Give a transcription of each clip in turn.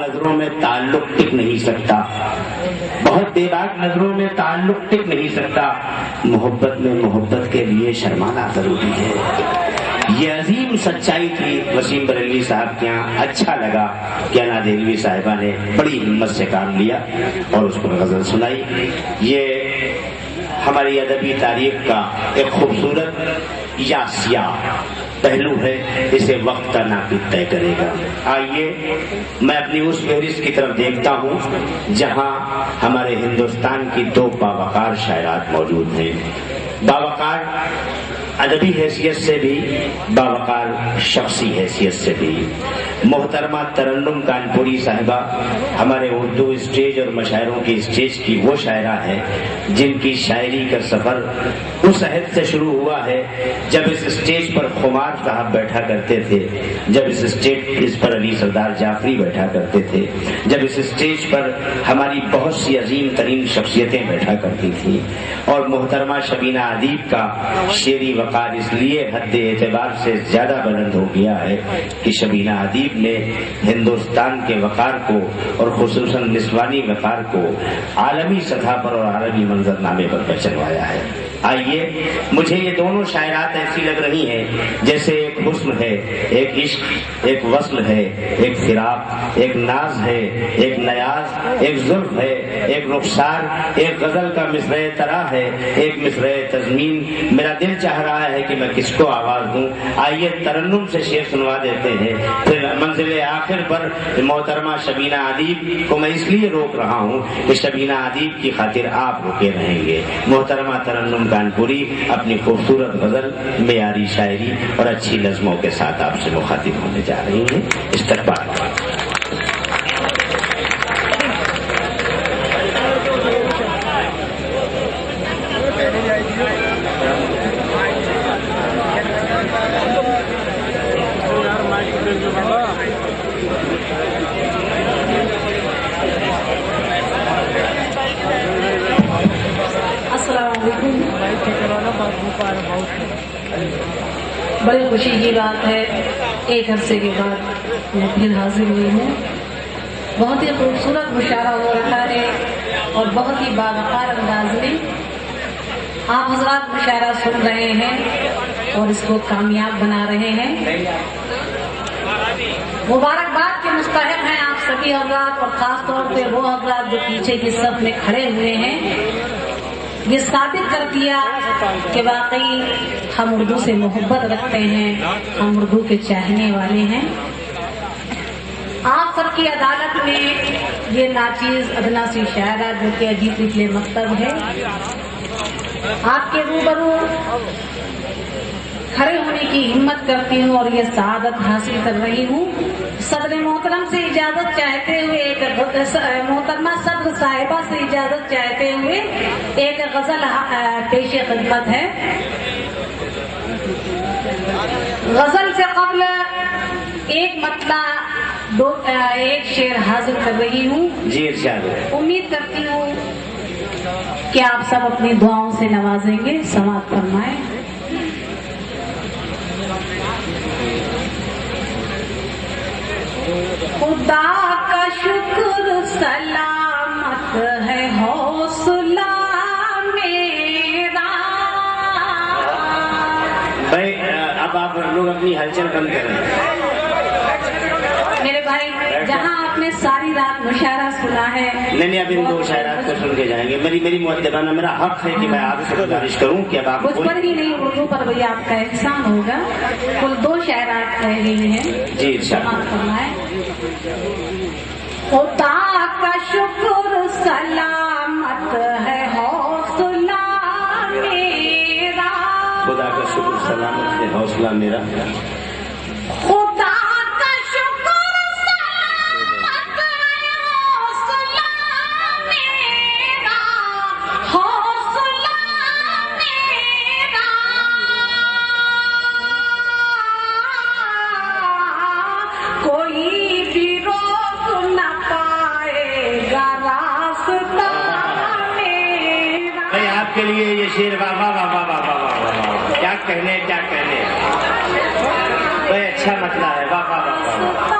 نظروں میں تعلق ٹک نہیں سکتا، بہت بے باک نظروں میں تعلق ٹک نہیں سکتا، محبت میں محبت کے لیے شرمانا ضروری ہے۔ یہ عظیم سچائی تھی وسیم بریلوی صاحب کے یہاں۔ اچھا لگا کہ انا دہلوی صاحبہ نے بڑی ہمت سے کام لیا اور اس پر غزل سنائی۔ یہ ہماری ادبی تاریخ کا ایک خوبصورت یا سیاہ پہلو ہے، اسے وقت کا ناقد طے کرے گا۔ آئیے میں اپنی اس فہرست کی طرف دیکھتا ہوں جہاں ہمارے ہندوستان کی دو باوقار شاعرات موجود ہیں، باوقار ادبی حیثیت سے بھی، باوقار شخصی حیثیت سے بھی۔ محترمہ ترنم کانپوری صاحبہ ہمارے اردو اسٹیج اور مشاعروں کی اسٹیج کی وہ شاعرہ ہے جن کی شاعری کا سفر اس عہد سے شروع ہوا ہے جب اس اسٹیج پر خمار صاحب بیٹھا کرتے تھے، جب اس اسٹیج پر علی سردار جعفری بیٹھا کرتے تھے، جب اس اسٹیج پر ہماری بہت سی عظیم ترین شخصیتیں بیٹھا کرتی تھیں۔ اور محترمہ شبینہ ادیب کا شعری وقار اس لیے حد اعتبار سے زیادہ بلند ہو گیا ہے کہ شبینہ ادیب نے ہندوستان کے وقار کو اور خصوصاً نسوانی وقار کو عالمی سطح پر اور عالمی منظر نامے پر پہچنوایا ہے۔ آئیے، مجھے یہ دونوں شاعرات ایسی لگ رہی ہیں جیسے ایک حسن ہے، ایک عشق، ایک وصل ہے، ایک فراق، ایک ناز ہے، ایک نیاز، ایک زلف ہے، ایک رخسار، ایک غزل کا مصرع طرح ہے، ایک مصرع تضمین۔ میرا دل چاہ رہا ہے کہ میں کس کو آواز دوں۔ آئیے ترنم سے شعر سنوا دیتے ہیں، پھر منزل آخر پر محترمہ شبینہ ادیب کو میں اس لیے روک رہا ہوں کہ شبینہ ادیب کی خاطر آپ رکے رہیں گے۔ محترمہ ترنم کانپوری اپنی خوبصورت غزل، معیاری شاعری اور اچھی نظموں کے ساتھ آپ سے مخاطب ہونے جا رہی ہیں۔ استقبال۔ بڑی خوشی کی بات ہے، ایک عرصے کے بعد میں پھر حاضر ہوئی ہوں۔ بہت ہی خوبصورت مشاعرہ ہو رہا ہے اور بہت ہی باوقار انداز میں آپ حضرات مشاعرہ سن رہے ہیں اور اس کو کامیاب بنا رہے ہیں۔ مبارکباد کے مستحق ہیں آپ سبھی حضرات، اور خاص طور پہ وہ حضرات جو پیچھے کی صف میں کھڑے ہوئے ہیں۔ یہ ثابت کر دیا کہ واقعی ہم اردو سے محبت رکھتے ہیں، ہم اردو کے چاہنے والے ہیں۔ آپ سب کی عدالت میں یہ ناچیز ادنا سی شاعرہ جو کہ عجیب نچلے مکتب ہے، آپ کے روبرو کھڑے ہونے کی ہمت کرتی ہوں اور یہ سعادت حاصل کر رہی ہوں۔ صدر محترم سے اجازت چاہتے ہوئے، محترمہ صدر صاحبہ سے اجازت چاہتے ہوئے ایک غزل پیش خدمت ہے۔ غزل سے قبل ایک مطلع ایک شعر حاضر کر رہی ہوں۔ جی ارشاد۔ امید کرتی ہوں کہ آپ سب اپنی دعاؤں سے نوازیں گے۔ سماعت فرمائیں۔ خدا کا شکر سلامت ہے حوصلہ میرا۔ بھائی اب آپ لوگ اپنی ہلچل کم کریں۔ میرے بھائی، جہاں آپ نے ساری رات مشاعرہ سنا ہے، نہیں اب ان دو شاعرات کو سن کے جائیں گے۔ میری مؤدبانہ میرا حق ہے کہ میں آپ سے گزارش کروں کہ اب آپ مجھ پر ہی نہیں اردو پر بھی آپ کا احسان ہوگا۔ کل دو شاعرات کہہ رہی ہیں۔ جی ارشاد فرمائیں۔ خدا کا شکر سلامت ہے حوصلہ میرا۔ خدا کا شکر سلامت ہے حوصلہ میرا۔ خدا کا شکر سلامت ہے حوصلہ میرا، حوصلہ میرا۔ کوئی بھی روک نہ پائے گا راستہ میرا۔ بھائی آپ کے لیے یہ شعر واہ واہ واہ واہ واہ واہ واہ واہ، کیا کہنے کیا کہنے۔ بھائی اچھا مطلب ہے، واہ واہ واہ واہ۔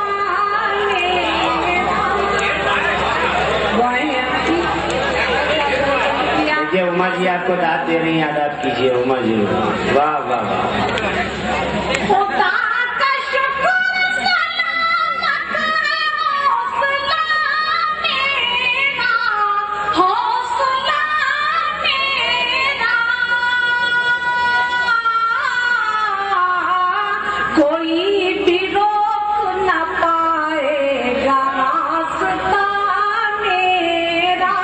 جی آپ کو داد دے رہی ہیں، آداب کیجیے عمر جی. واہ واہ واہ. خدا کا شکر سلامت حوصلہ میرا، حوصلہ میرا، کوئی بھی روک نہ پائے گا راستہ میرا.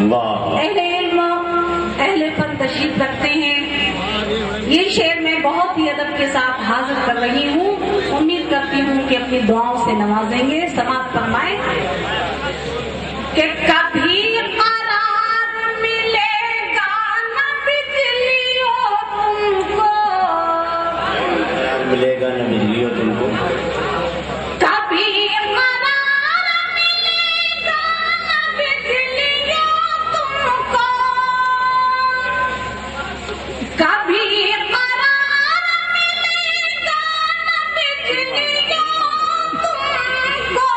واہ. اہل علم اہل فن تشریف رکھتے ہیں. یہ شعر میں بہت ہی ادب کے ساتھ حاضر کر رہی ہوں. امید کرتی ہوں کہ اپنی دعاؤں سے نوازیں گے. سماعت فرمائیں کہ کبھی قرار ملے گا نہ بجلیوں تم کو، ملے گا نہ بجلی ہو تم کو. کبھی قرار ملے گا نہ بجلیوں تم کو، کبھی قرار ملے گا نہ بجلیوں تم کو،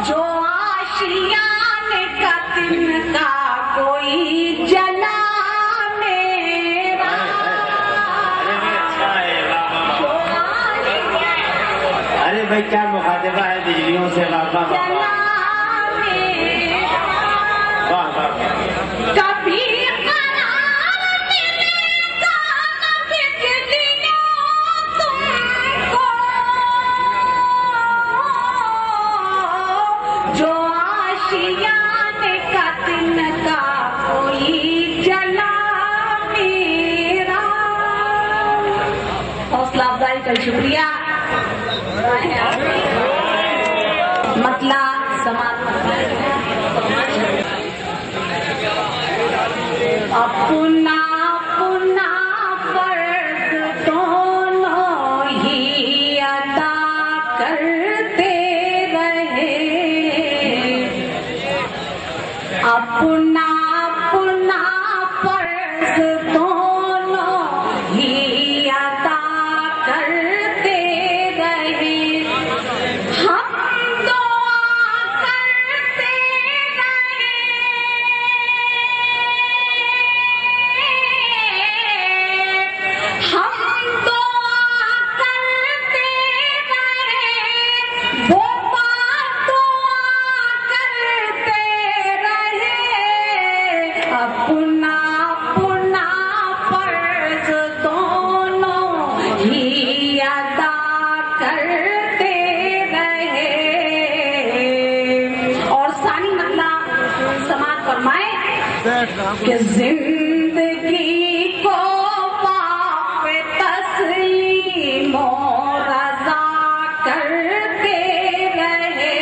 جو آشیان کا تن کا کوئی جلا میرا، ارے بھائی کیا مخاطبہ ہے بجلیوں سے. واہ واہ واہ جلا میرا. واہ واہ. کبھی قرار ملے گا نہ بجلیوں تم کو، جو آشیان کا تن کا کوئی جلا میرا. حوصلہ افزائی کا شکریہ. مسئلہ سماعت اپنا اپنا فرض دونوں ہی ادا کرتے رہے، اپنا اپنا فرض دونوں ہی ادا کرتے رہے. ہم دعا کرتے رہے، ہم دعا کرتے رہے، وہ بات دعا کرتے رہے. اپنا اپنا فرض دونوں ہی ادا کرتے رہے. اور ثانی مسئلہ سماعت فرمائیں کہ زندگی کو باپ تسلیم و رضا کرتے رہے،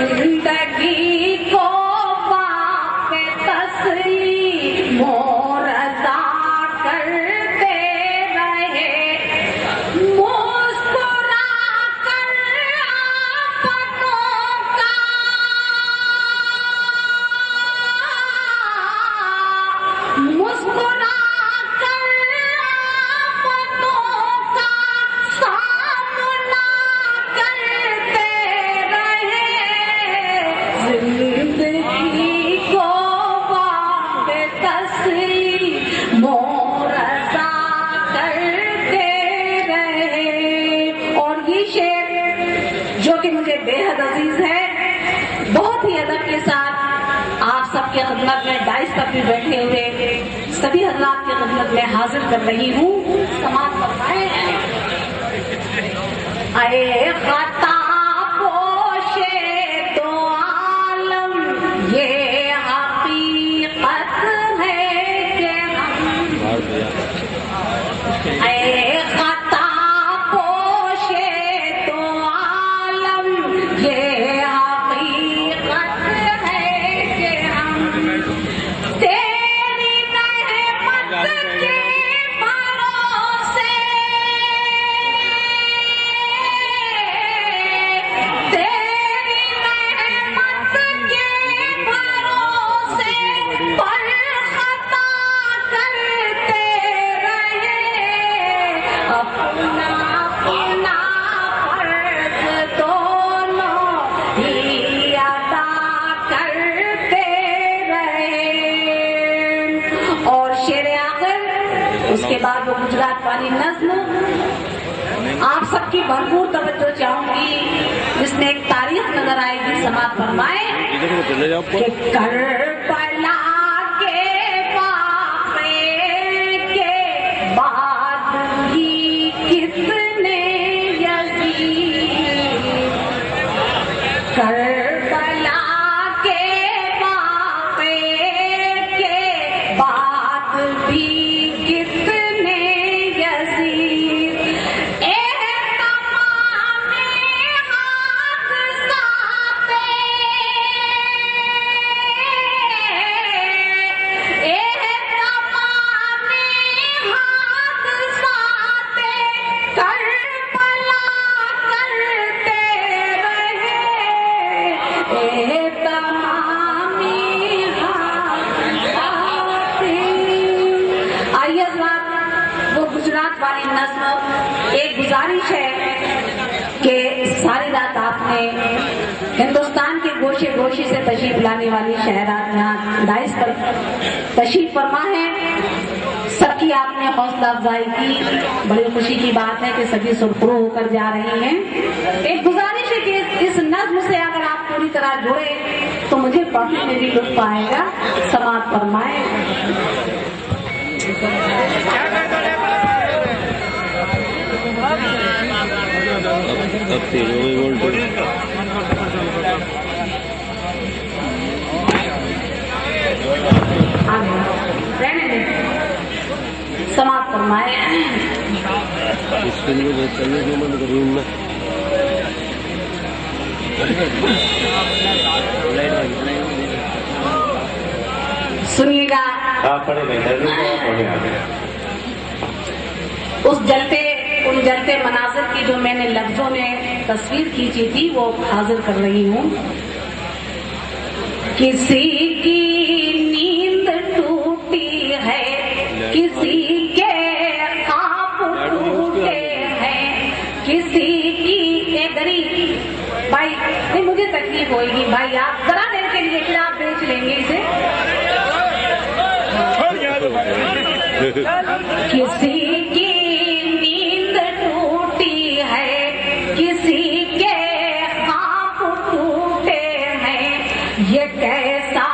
زندگی کو باپ تسلیم و رضا کرتے رہے. مسکرا کر آفتوں کا، مسکرا کر آفتوں کا سامنا کرتے رہے. زندگی کو باغ تسلیم و رضا کرتے رہے. اور یہ شعر جو کہ مجھے بے حد عزیز ہے، بہت ہی ادب کے ساتھ آپ سب کے خدمت میں ڈائس پر بھی بیٹھے ہوئے سبھی حضرات کی خدمت میں حاضر کر رہی ہوں. سماعت فرمائیں. اے خطا پوشے دو عالم، یہ حقیقت ہے کہ ہم، اے خطا پوشے دو عالم، یہ حقیقت ہے کہ ہم تیری رحمت کے بھروسے اس کے بعد وہ گجرات والی نظم آپ سب کی بھرپور توجہ چاہوں گی، جس میں ایک تاریخ نظر آئے گی، سماعت فرمائیں کہ کربلا کے واقعے کے بعد بھی کتنے یزید، کربلا کے واقعے کے بعد بھی کتنے یزید، والی نظم ایک گزارش ہے کہ ساری رات آپ نے ہندوستان کے گوشے گوشے سے تشریف لانے والی شہرات یہاں دائز پر تشریف فرما ہے، سب کی آپ نے حوصلہ افزائی کی، بڑی خوشی کی بات ہے کہ سبھی سرخرو ہو کر جا رہی ہیں۔ ایک گزارش ہے کہ اس نظم سے اگر آپ پوری طرح جڑے تو مجھے پڑھنے میں بھی لطف آئے گا، سماعت فرمائیں۔ سماعت فرمائیں۔ سنیے گا، ان جلتے مناظر کی جو میں نے لفظوں میں تصویر کھینچی تھی وہ حاضر کر رہی ہوں۔ کسی کی نیند ٹوٹی ہے، کسی کے خواب ٹوٹے ہیں، کسی کی گری بھائی نہیں مجھے تکلیف ہوئے گی بھائی، آپ ذرا دیر کے لیے پھر آپ بیچ لیں گے اسے۔ کسی کی نیند ٹوٹی ہے، کسی کے خواب ٹوٹے ہیں، یہ کیسا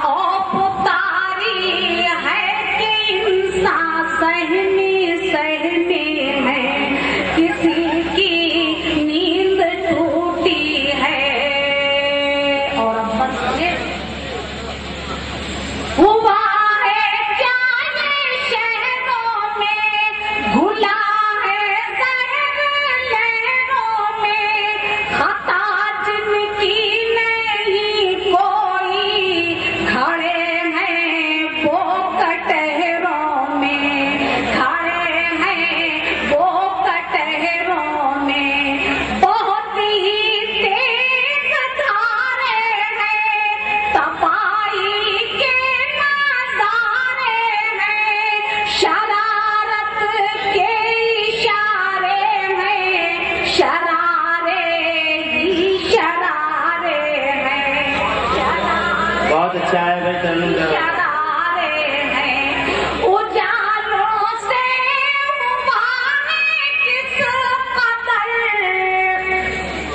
خوف طاری ہے کہ انسان سہنے ہے، کسی کی نیند ٹوٹی ہے۔ اور اب بس یہ ہوا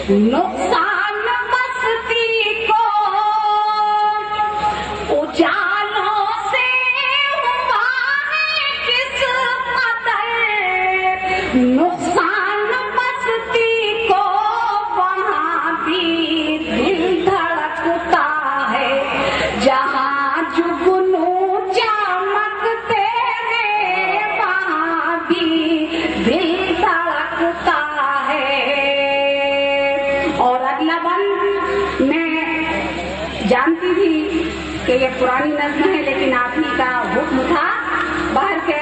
نقصان بستی کو اجالوں سے ہوا ہے کس قدر، نقصان بستی کو وہاں بھی دل دھڑکتا ہے، جہاں جگنو چمکتے ہیں وہاں بھی دل دھڑکتا ہے۔ اور اگلا بند میں جانتی تھی کہ یہ پرانی نظم ہے لیکن آپ ہی کا حکم تھا، باہر کے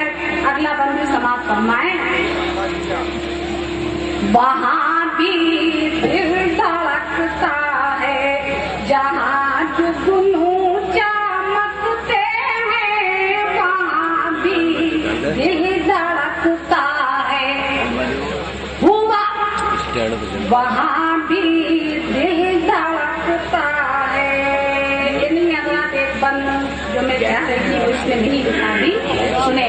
اگلا بند میں سماعت فرمائیں۔ وہاں بھی دل دھڑکتا ہے، جہاں جگنو چمکتے ہیں وہاں بھی دل دھڑکتا ہے، ہوا وہاں بھی دل دھڑکتا ہے۔ یہ نہیں اگلا ایک بند جو میں کہہ رہی تھی وہ اس میں نہیں لکھا بھی، سنیں۔